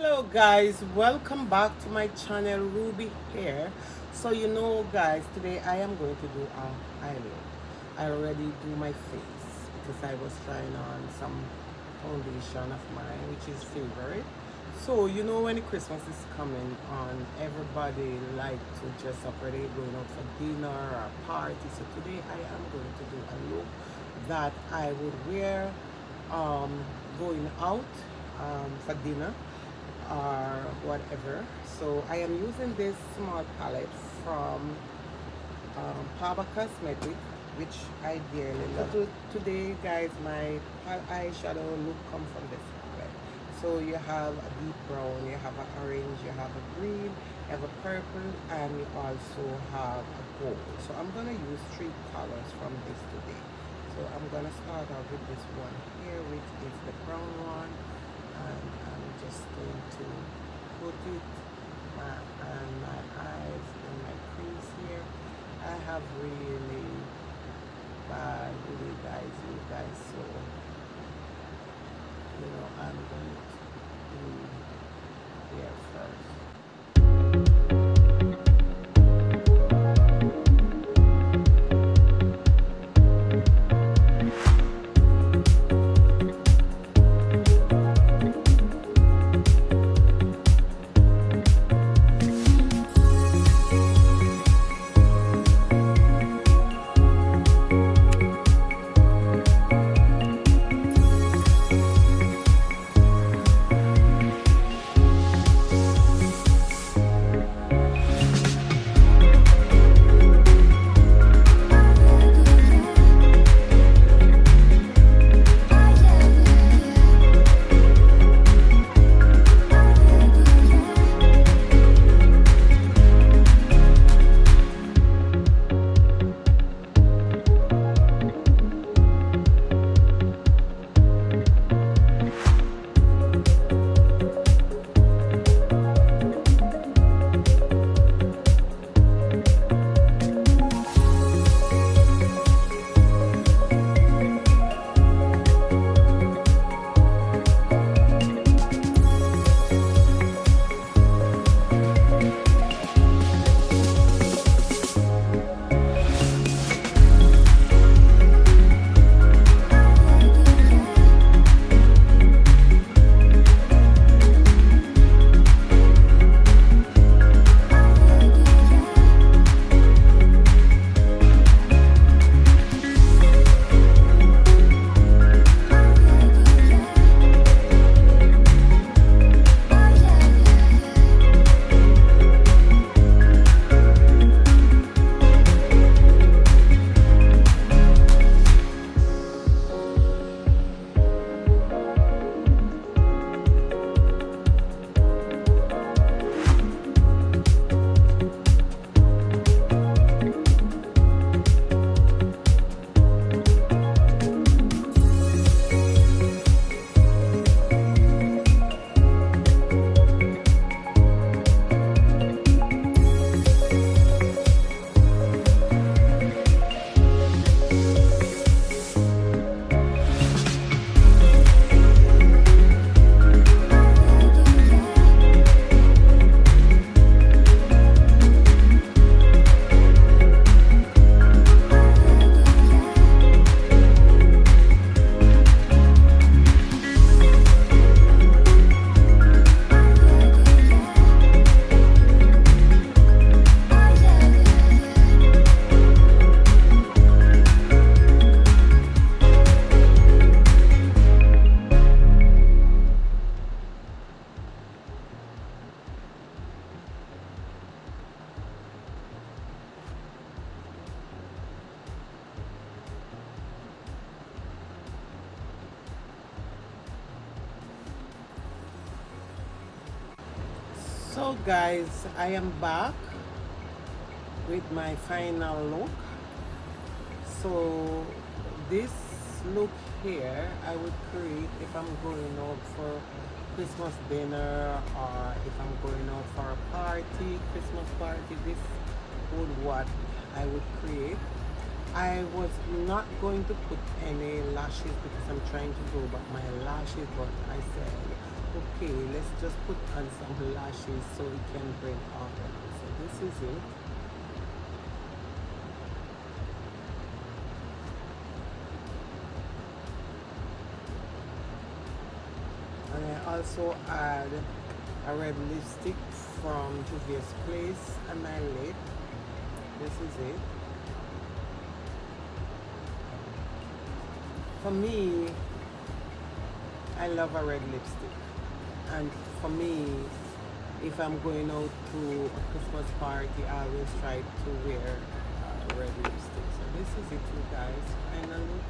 Hello guys, welcome back to my channel Ruby here. So guys, today I am going to do a eye look. I already do my face because I was trying on some foundation of mine which is favorite. So when the Christmas is coming on, everybody like to dress up ready going out for dinner or party. So today I am going to do a look that I would wear going out for dinner or whatever. So I am using this small palette from Paba Cosmetic, which I dearly love. So today, guys, my eyeshadow look come from this palette. So you have a deep brown, you have an orange, you have a green, you have a purple, and you also have a gold. So I'm gonna use three colors from this today. So I'm gonna start off with this one here, which is the brown one, and I'm just going to put it on my eyes and my crease here. I have really bad really guys, you guys, so I'm going to do here first. So guys, I am back with my final look. So this look here I would create if I'm going out for Christmas dinner or if I'm going out for a party, Christmas party. This would what I would create. I was not going to put any lashes because I'm trying to grow back my lashes, but I said Okay, let's just put on some lashes so it can bring out. So this is it. And I also add a red lipstick from Juvia's Place on my lid. This is it. For me, I love a red lipstick. And for me, if I'm going out to a Christmas party, I always try to wear a red lipstick. So this is it, you guys. Finally,